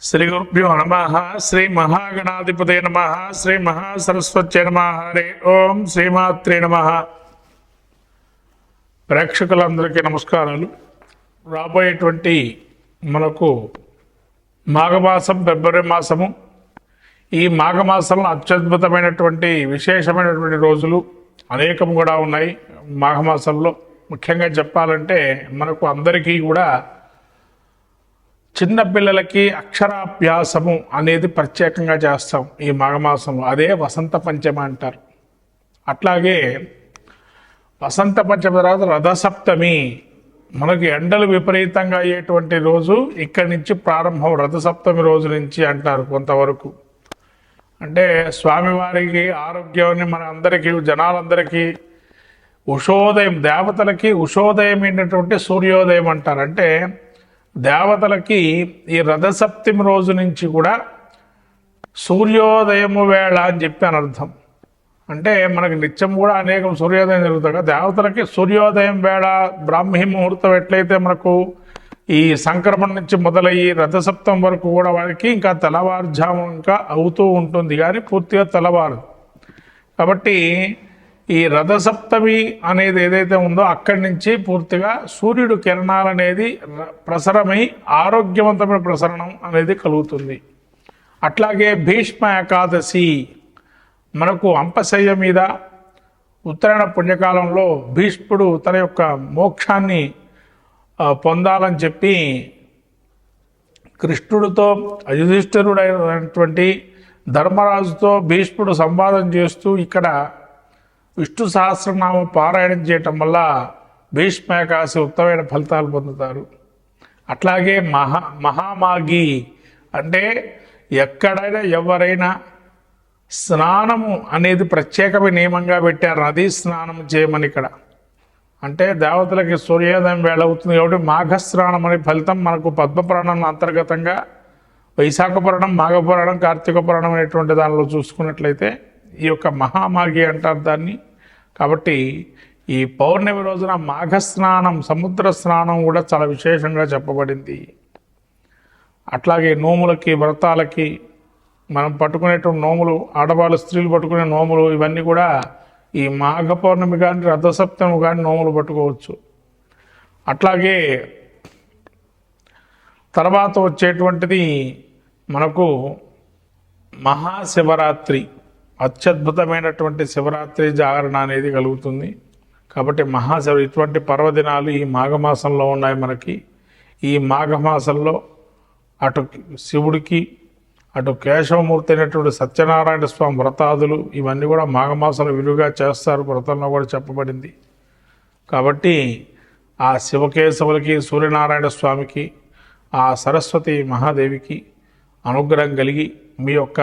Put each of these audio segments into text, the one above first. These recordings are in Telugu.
శ్రీ గురుభ్యో నమ. శ్రీ మహాగణాధిపతే నమ. శ్రీ మహాసరస్వత్యై నమ. హరే ఓం. శ్రీమాత్రే నమ. ప్రేక్షకులందరికీ నమస్కారాలు. రాబోయేటువంటి మనకు మాఘమాసం, ఫిబ్రవరి మాసము. ఈ మాఘమాసంలో అత్యద్భుతమైనటువంటి విశేషమైనటువంటి రోజులు అనేకం కూడా ఉన్నాయి. మాఘమాసంలో ముఖ్యంగా చెప్పాలంటే మనకు అందరికీ కూడా చిన్నపిల్లలకి అక్షరాభ్యాసము అనేది ప్రత్యేకంగా చేస్తాం ఈ మాఘమాసంలో. అదే వసంత పంచమి అంటారు. అట్లాగే వసంత పంచమి తర్వాత రథసప్తమి, మనకి ఎండలు విపరీతంగా అయ్యేటువంటి రోజు ఇక్కడి నుంచి ప్రారంభం. రథసప్తమి రోజు నుంచి అంటారు కొంతవరకు. అంటే స్వామివారికి ఆరోగ్యాన్ని మన అందరికీ, జనాలందరికీ ఉషోదయం, దేవతలకి ఉషోదయం అయినటువంటి సూర్యోదయం అంటారు. అంటే దేవతలకి ఈ రథసప్తమి రోజు నుంచి కూడా సూర్యోదయము వేళ అని చెప్పి అని అర్థం. అంటే మనకి నిత్యం కూడా అనేకం సూర్యోదయం జరుగుతుంది కదా, దేవతలకి సూర్యోదయం వేళ బ్రాహ్మీ ముహూర్తం ఎట్లయితే మనకు ఈ సంక్రమణ నుంచి మొదలయ్యి రథసప్తం వరకు కూడా వారికి ఇంకా తెల్లవారుజాము ఇంకా అవుతూ ఉంటుంది, కానీ పూర్తిగా తెల్లవారు. కాబట్టి ఈ రథసప్తమి అనేది ఏదైతే ఉందో అక్కడి నుంచి పూర్తిగా సూర్యుడు కిరణాలు అనేది ప్రసరమై ఆరోగ్యవంతమైన ప్రసరణం అనేది కలుగుతుంది. అట్లాగే భీష్మ ఏకాదశి, మనకు అంపశయ్య మీద ఉత్తరాయణ పుణ్యకాలంలో భీష్ముడు తన యొక్క మోక్షాన్ని పొందాలని చెప్పి కృష్ణుడితో యుధిష్ఠిరుడైనటువంటి ధర్మరాజుతో భీష్ముడు సంవాదం చేస్తూ ఇక్కడ విష్ణు సహస్రనామం పారాయణం చేయటం వల్ల భీష్మ ఏకాదశి ఉత్తమమైన ఫలితాలు పొందుతారు. అట్లాగే మహామాఘి అంటే ఎక్కడైనా ఎవరైనా స్నానము అనేది ప్రత్యేకమైన నియమంగా పెట్టారు. నదీ స్నానం చేయమని ఇక్కడ. అంటే దేవతలకి సూర్యోదయం వేళ అవుతుంది కాబట్టి మాఘస్నానం అనే ఫలితం మనకు పద్మపురాణం అంతర్గతంగా వైశాఖ పురాణం, మాఘపురాణం, కార్తీక పురాణం అనేటువంటి దానిలో చూసుకున్నట్లయితే ఈ యొక్క మహామాఘి అంటారు దాన్ని. కాబట్టి ఈ పౌర్ణమి రోజున మాఘస్నానం, సముద్ర స్నానం కూడా చాలా విశేషంగా చెప్పబడింది. అట్లాగే నోములకి, వ్రతాలకి మనం పట్టుకునేటువంటి నోములు, ఆడవాళ్ళు స్త్రీలు పట్టుకునే నోములు, ఇవన్నీ కూడా ఈ మాఘ పౌర్ణమి కానీ రథసప్తమి కానీ నోములు పట్టుకోవచ్చు. అట్లాగే తర్వాత వచ్చేటువంటిది మనకు మహాశివరాత్రి. అత్యద్భుతమైనటువంటి శివరాత్రి జాగరణ అనేది కలుగుతుంది. కాబట్టి ఇటువంటి పర్వదినాలు ఈ మాఘమాసంలో ఉన్నాయి మనకి. ఈ మాఘమాసంలో అటు శివుడికి, అటు కేశవమూర్తి అయినటువంటి సత్యనారాయణ స్వామి వ్రతాదులు ఇవన్నీ కూడా మాఘమాసంలో విలువగా చేస్తారు, వ్రతంలో కూడా చెప్పబడింది. కాబట్టి ఆ శివకేశవులకి, సూర్యనారాయణ స్వామికి, ఆ సరస్వతి మహాదేవికి అనుగ్రహం కలిగి మీ యొక్క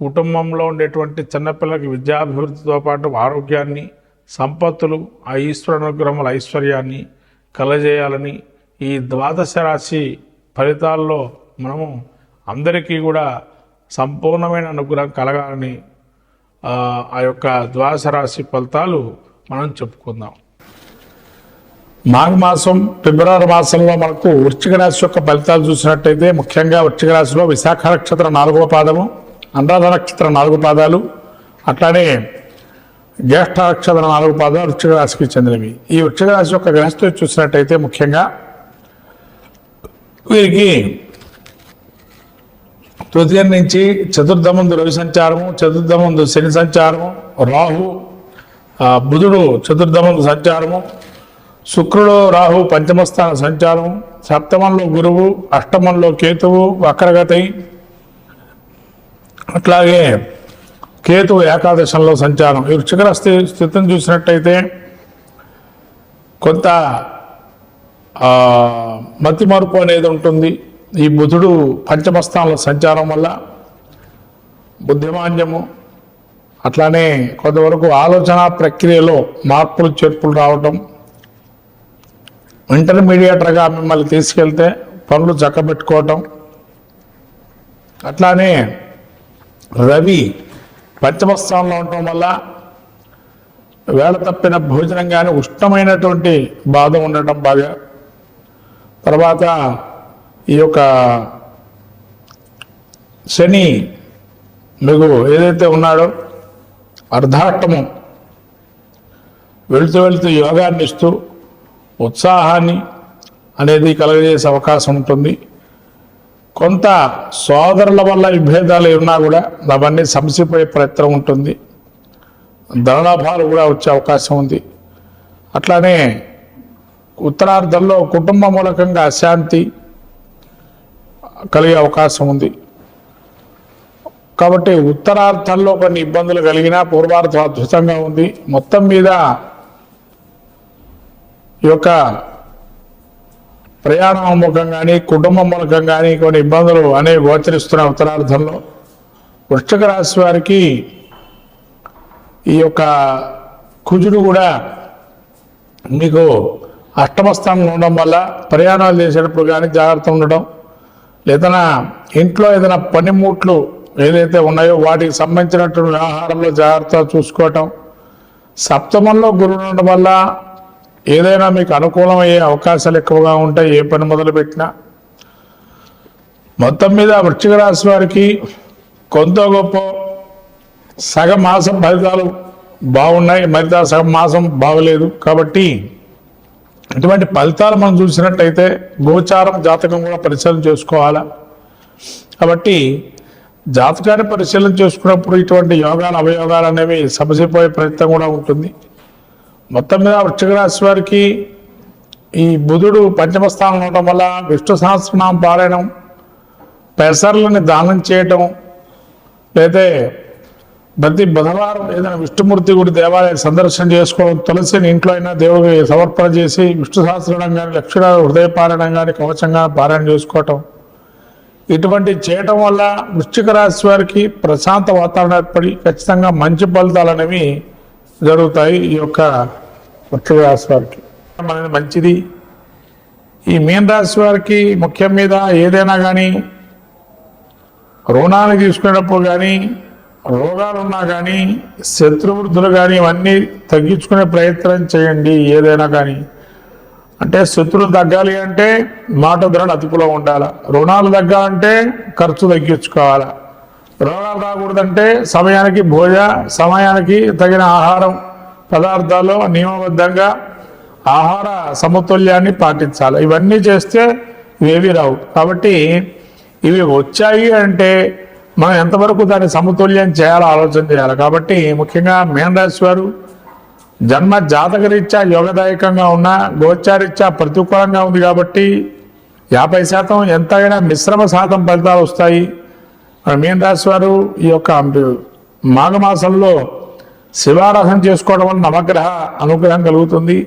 కుటుంబంలో ఉండేటువంటి చిన్నపిల్లలకి విద్యాభివృద్ధితో పాటు ఆరోగ్యాన్ని, సంపత్తులు, ఆ ఈశ్వర అనుగ్రహముల ఐశ్వర్యాన్ని కలజేయాలని, ఈ ద్వాదశ రాశి ఫలితాల్లో మనము అందరికీ కూడా సంపూర్ణమైన అనుగ్రహం కలగాలని ఆ యొక్క ద్వాదశ రాశి ఫలితాలు మనం చెప్పుకుందాం. మాఘమాసం, ఫిబ్రవరి మాసంలో మనకు వృశ్చిక రాశి యొక్క ఫలితాలు చూసినట్టయితే ముఖ్యంగా వృశ్చిక రాశిలో విశాఖ నక్షత్రం 4వ పాదము, అనురాధ నక్షత్రం 4 పాదాలు, అట్లానే జ్యేష్ఠ నక్షత్రం 4 పాదాలు వృశ్చిక రాశికి చెందినవి. ఈ వృశ్చిక రాశి యొక్క గ్రహస్థితి చూసినట్టయితే ముఖ్యంగా వీరికి తృతీయం నుంచి చతుర్థమందు రవి సంచారము, చతుర్థమందు శని సంచారము, రాహు బుధుడు చతుర్థమందు సంచారము, శుక్రుడు రాహు పంచమస్థాన సంచారం, సప్తమంలో గురువు, అష్టమంలో కేతువు వక్రగతి, అట్లాగే కేతువు ఏకాదశంలో సంచారం. ఈ వృశ్చిక స్థితిని చూసినట్టయితే కొంత మతిమరుపు అనేది ఉంటుంది. ఈ బుధుడు పంచమస్థానంలో సంచారం వల్ల బుద్ధిమాంద్యము, అట్లానే కొంతవరకు ఆలోచన ప్రక్రియలో మార్పులు చేర్పులు రావటం, ఇంటర్మీడియట్గా మిమ్మల్ని తీసుకెళ్తే పనులు చక్కబెట్టుకోవటం, అట్లానే రవి పంచమస్థానంలో ఉండటం వల్ల వేళ తప్పిన భోజనం కానీ ఉష్ణమైనటువంటి బాధ ఉండటం బాగా. తర్వాత ఈ యొక్క శని మీకు ఏదైతే ఉన్నాడో అర్ధాష్టమం వెళుతూ వెళుతూ యోగాన్ని ఇస్తూ ఉత్సాహాన్ని అనేది కలగజేసే అవకాశం ఉంటుంది. కొంత సోదరుల వల్ల విభేదాలు ఉన్నా కూడా అవన్నీ సమసిపోయే ప్రయత్నం ఉంటుంది. ధనలాభాలు కూడా వచ్చే అవకాశం ఉంది. అట్లానే ఉత్తరార్ధంలో కుటుంబ మూలకంగా అశాంతి కలిగే అవకాశం ఉంది. కాబట్టి ఉత్తరార్థంలో కొన్ని ఇబ్బందులు కలిగినా పూర్వార్థం అద్భుతంగా ఉంది. మొత్తం మీద ఈ యొక్క ప్రయాణం మూలకం కానీ కుటుంబం మూలకం కానీ కొన్ని ఇబ్బందులు అనేవి గోచరిస్తున్న ఉత్తరార్థంలో వృశ్చిక రాశి వారికి ఈ యొక్క కుజుడు కూడా మీకు అష్టమ స్థానంలో ఉండడం వల్ల ప్రయాణాలు చేసేటప్పుడు కానీ జాగ్రత్త ఉండడం, లేదా ఇంట్లో ఏదైనా పనిముట్లు ఏదైతే ఉన్నాయో వాటికి సంబంధించినటువంటి ఆహారంలో జాగ్రత్త చూసుకోవటం, సప్తమంలో గురువు ఉండడం వల్ల ఏదైనా మీకు అనుకూలమయ్యే అవకాశాలు ఎక్కువగా ఉంటాయి ఏ పని మొదలుపెట్టినా. మొత్తం మీద వృశ్చిక రాశి వారికి కొంత గొప్ప సగం మాసం ఫలితాలు బాగున్నాయి, మిగతా సగం మాసం బాగలేదు. కాబట్టి ఇటువంటి ఫలితాలు మనం చూసినట్టయితే గోచారం జాతకం కూడా పరిశీలన చేసుకోవాలా. కాబట్టి జాతకాన్ని పరిశీలన చేసుకున్నప్పుడు ఇటువంటి యోగాలు అవయోగాలు అనేవి సమసిపోయే ప్రయత్నం కూడా ఉంటుంది. మొత్తం మీద వృశ్చిక రాశి వారికి ఈ బుధుడు పంచమ స్థానంలో ఉండటం వల్ల విష్ణు సహస్రనామం పారాయణం, పెసర్లని దానం చేయటం, లేదా ప్రతి బుధవారం ఏదైనా విష్ణుమూర్తి గుడి దేవాలయాన్ని సందర్శన చేసుకోవడం, తులసిని ఇంట్లో అయినా దేవుడికి సమర్పణ చేసి విష్ణు సహస్రనామం కానీ లక్షణ హృదయ పారాయణం కానీ కవచంగా పారాయణ చేసుకోవటం, ఇటువంటి చేయటం వల్ల వృశ్చిక రాశి వారికి ప్రశాంత వాతావరణం ఏర్పడి ఖచ్చితంగా మంచి ఫలితాలు అనేవి జరుగుతాయి. ఈ యొక్క వృశ్చిక రాశి వారికి అనేది మంచిది. ఈ మీన రాశి వారికి ముఖ్యం మీద ఏదైనా కానీ రుణాలు తీసుకునేటప్పుడు కానీ రోగాలు ఉన్నా కానీ శత్రువృద్ధులు కానీ ఇవన్నీ తగ్గించుకునే ప్రయత్నం చేయండి. ఏదైనా కానీ అంటే శత్రువులు తగ్గాలి అంటే మాట ధరలు అదుపులో ఉండాలి, రుణాలు తగ్గాలంటే ఖర్చు తగ్గించుకోవాలి, రోగాలు రాకూడదంటే సమయానికి సమయానికి తగిన ఆహారం పదార్థాలు నియమబద్ధంగా ఆహార సమతుల్యాన్ని పాటించాలి. ఇవన్నీ చేస్తే ఇవేవి రావు. కాబట్టి ఇవి వచ్చాయి అంటే మనం ఎంతవరకు దాన్ని సమతుల్యం చేయాలో ఆలోచన చేయాలి. కాబట్టి ముఖ్యంగా మీన రాశి వారు జన్మ జాతకరీత్యా యోగదాయకంగా ఉన్న గోచారీత్యా ప్రతికూలంగా ఉంది కాబట్టి 50% ఎంతైనా మిశ్రమ శాతం ఫలితాలు వస్తాయి. మీన రాశి వారు ఈ యొక్క మాఘమాసంలో శివారాధన చేసుకోవడం వల్ల నవగ్రహ అనుగ్రహం కలుగుతుంది.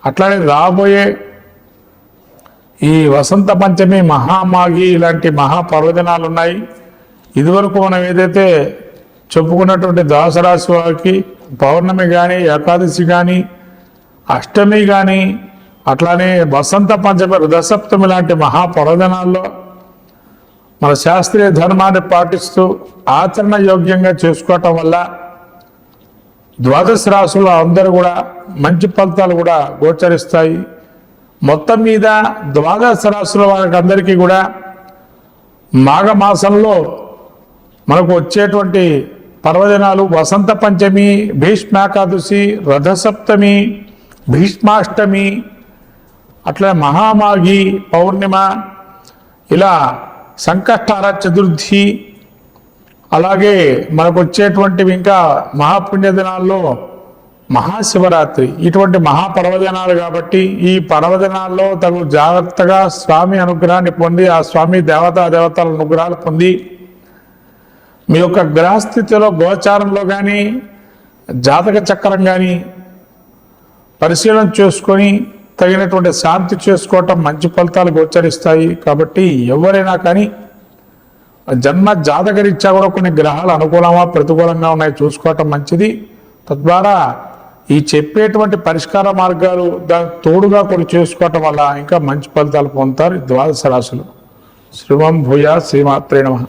అట్లానే రాబోయే ఈ వసంత పంచమి, మహామాఘి ఇలాంటి మహాపర్వదినాలు ఉన్నాయి. ఇదివరకు మనం ఏదైతే చెప్పుకున్నటువంటి ద్వాదశ రాశి వారికి పౌర్ణమి కానీ ఏకాదశి కానీ అష్టమి కానీ అట్లానే వసంత పంచమి రథసప్తమి లాంటి మహాపర్వదినాల్లో మన శాస్త్రీయ ధర్మాన్ని పాటిస్తూ ఆచరణ యోగ్యంగా చేసుకోవటం వల్ల ద్వాదశ రాశులు అందరూ కూడా మంచి ఫలితాలు కూడా గోచరిస్తాయి. మొత్తం మీద ద్వాదశ రాశుల వారికి అందరికీ కూడా మాఘమాసంలో మనకు వచ్చేటువంటి పర్వదినాలు వసంత పంచమి, భీష్మాకాదశి, రథసప్తమి, భీష్మాష్టమి, అట్లా మహామాఘి, పౌర్ణిమ, ఇలా సంకష్టహార చతుర్థి, అలాగే మనకు వచ్చేటువంటివి ఇంకా మహాపుణ్య దినాల్లో మహాశివరాత్రి, ఇటువంటి మహాపర్వదినాలు. కాబట్టి ఈ పర్వదినాల్లో తగు జాగ్రత్తగా స్వామి అనుగ్రహాన్ని పొంది ఆ స్వామి దేవతల అనుగ్రహాలు పొంది మీ యొక్క గ్రహస్థితిలో గోచారంలో కానీ జాతక చక్రం కానీ పరిశీలన చేసుకొని తగినటువంటి శాంతి చేసుకోవటం మంచి ఫలితాలు గోచరిస్తాయి. కాబట్టి ఎవరైనా కానీ జన్మ జాతకరీత్యా కూడా కొన్ని గ్రహాలు అనుకూలంగా ప్రతికూలంగా ఉన్నాయి చూసుకోవటం మంచిది. తద్వారా ఈ చెప్పేటువంటి పరిష్కార మార్గాలు దానికి తోడుగా కొన్ని చేసుకోవటం వల్ల ఇంకా మంచి ఫలితాలు పొందుతారు ద్వాదశ రాశులు. శ్రీమం భూయా శ్రీమాత్రే నమః.